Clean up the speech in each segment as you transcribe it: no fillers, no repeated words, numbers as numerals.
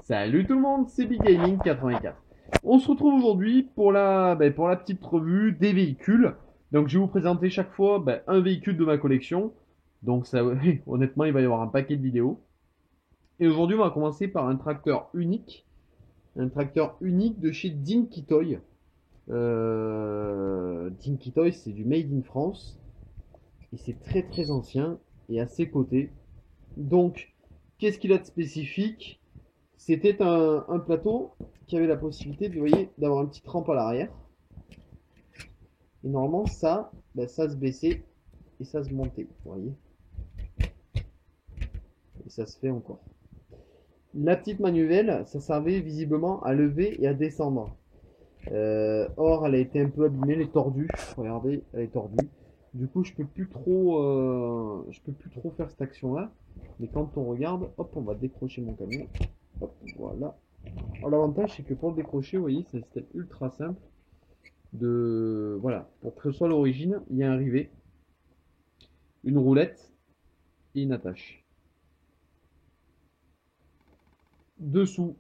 Salut tout le monde, c'est Big Gaming 84. On se retrouve aujourd'hui pour la petite revue des véhicules. Donc je vais vous présenter chaque fois un véhicule de ma collection. Donc ça, honnêtement, il va y avoir un paquet de vidéos. Et aujourd'hui, on va commencer par un tracteur unique. Un tracteur unique de chez Dinky Toy. Dinky Toy, c'est du Made in France. Et c'est très très ancien et assez coté. Donc, qu'est-ce qu'il a de spécifique? C'était un plateau qui avait la possibilité, vous voyez, d'avoir une petite rampe à l'arrière. Et normalement, ça se baissait et ça se montait, vous voyez. Et ça se fait encore. La petite manivelle, ça servait visiblement à lever et à descendre. Or, elle a été un peu abîmée, elle est tordue. Regardez, elle est tordue. Du coup, je peux plus trop faire cette action-là. Mais quand on regarde, hop, on va décrocher mon camion. Hop, voilà. Alors, l'avantage, c'est que pour le décrocher, vous voyez, c'est un système ultra simple. Voilà, pour que ce soit l'origine, il y a un rivet, une roulette et une attache. Dessous,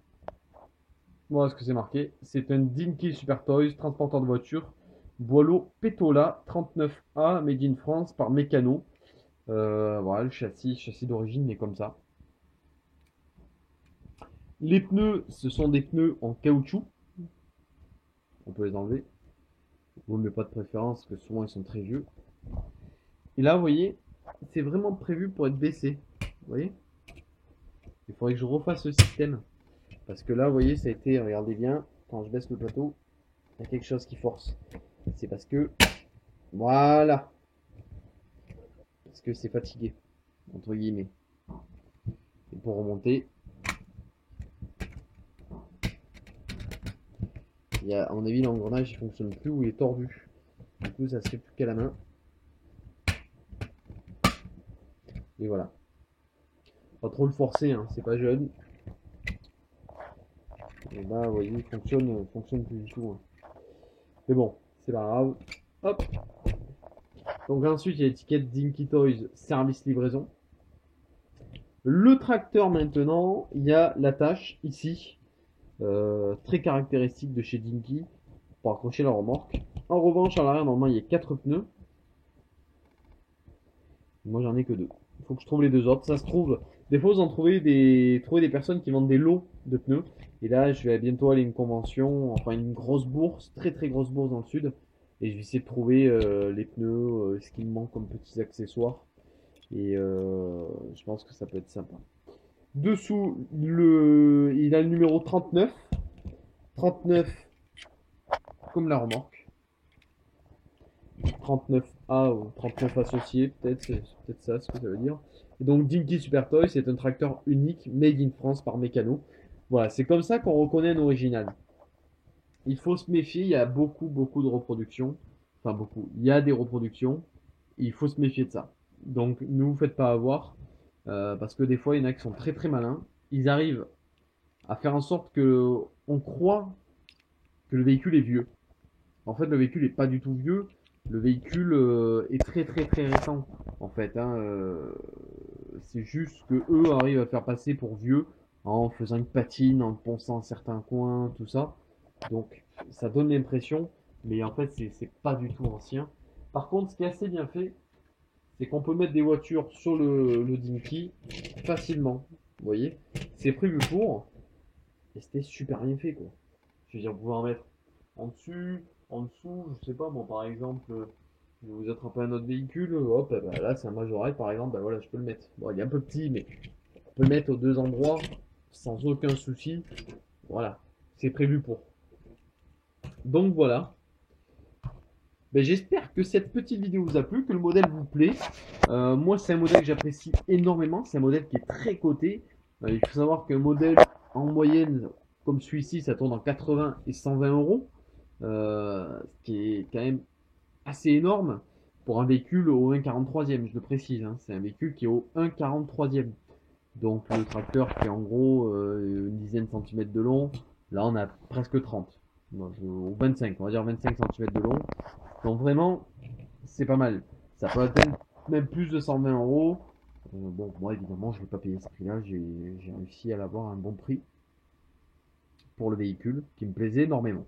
voilà ce que c'est marqué. C'est un Dinky Super Toys, transporteur de voiture, Boileau Petola 39A, Made in France par Mécano. Voilà, le châssis d'origine est comme ça. Les pneus, ce sont des pneus en caoutchouc. On peut les enlever. Vous ne mettez pas de préférence, parce que souvent ils sont très vieux. Et là, vous voyez, c'est vraiment prévu pour être baissé. Vous voyez? Il faudrait que je refasse ce système. Parce que là, vous voyez, ça a été, regardez bien, quand je baisse le plateau, il y a quelque chose qui force. C'est parce que, voilà, parce que c'est fatigué, entre guillemets. Et pour remonter, à mon avis, l'engrenage, il fonctionne plus ou il est tordu. Du coup, ça se fait plus qu'à la main. Et voilà. Pas trop le forcer, hein, c'est pas jeune. Et là, vous voyez, il fonctionne plus du tout, hein. Mais bon, c'est pas grave. Hop. Donc ensuite, il y a l'étiquette Dinky Toys service livraison. Le tracteur maintenant, il y a l'attache ici, très caractéristique de chez Dinky pour accrocher la remorque. En revanche, à l'arrière, normalement, il y a 4 pneus. Moi, j'en ai que 2. Il faut que je trouve les deux autres. Ça se trouve, des fois, vous en trouvez des personnes qui vendent des lots de pneus. Et là, je vais bientôt aller à une convention, enfin une grosse bourse, très très grosse bourse dans le sud. Et je vais essayer de trouver les pneus, ce qui me manque comme petits accessoires. Et je pense que ça peut être sympa. Dessous, il a le numéro 39. 39 comme la remorque. 39A ou 39 associés, peut-être, c'est peut-être ça ce que ça veut dire. Et donc Dinky Super Toy, c'est un tracteur unique, made in France par Mécano. Voilà, c'est comme ça qu'on reconnaît un original. Il faut se méfier, il y a beaucoup de reproductions. Enfin beaucoup, il y a des reproductions. Il faut se méfier de ça. Donc ne vous faites pas avoir, parce que des fois il y en a qui sont très très malins. Ils arrivent à faire en sorte que on croit que le véhicule est vieux. En fait, le véhicule est pas du tout vieux. Le véhicule est très très très récent. En fait, hein, c'est juste que eux arrivent à faire passer pour vieux en faisant une patine, en ponçant certains coins, tout ça. Donc, ça donne l'impression, mais en fait, c'est pas du tout ancien. Par contre, ce qui est assez bien fait, c'est qu'on peut mettre des voitures sur le Dinky facilement. Vous voyez, c'est prévu pour, et c'était super bien fait, quoi. Je veux dire, vous pouvez en mettre en dessus, en dessous, je sais pas, moi par exemple, je vais vous attraper un autre véhicule, hop, là c'est un Majorette par exemple, voilà, je peux le mettre. Bon, il est un peu petit, mais on peut le mettre aux deux endroits sans aucun souci. Voilà, c'est prévu pour. Donc voilà. Ben, j'espère que cette petite vidéo vous a plu, que le modèle vous plaît. Moi, c'est un modèle que j'apprécie énormément. C'est un modèle qui est très coté. Il faut savoir qu'un modèle en moyenne, comme celui-ci, ça tourne en 80 et 120 euros. Ce qui est quand même assez énorme pour un véhicule au 1,43e, je le précise, hein. C'est un véhicule qui est au 1,43e. Donc le tracteur fait en gros une dizaine de centimètres de long. Là, on a presque 30. Ou 25, on va dire 25 centimètres de long. Donc vraiment, c'est pas mal. Ça peut atteindre même plus de 120 euros. Bon, moi évidemment, je ne vais pas payer ce prix-là. J'ai réussi à l'avoir à un bon prix. pour le véhicule qui me plaisait énormément.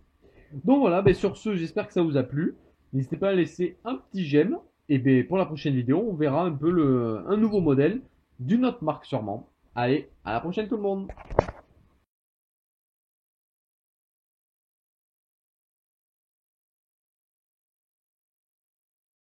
Donc voilà, ben sur ce, j'espère que ça vous a plu. N'hésitez pas à laisser un petit j'aime. Et ben pour la prochaine vidéo, on verra un peu un nouveau modèle d'une autre marque sûrement. Allez, à la prochaine tout le monde!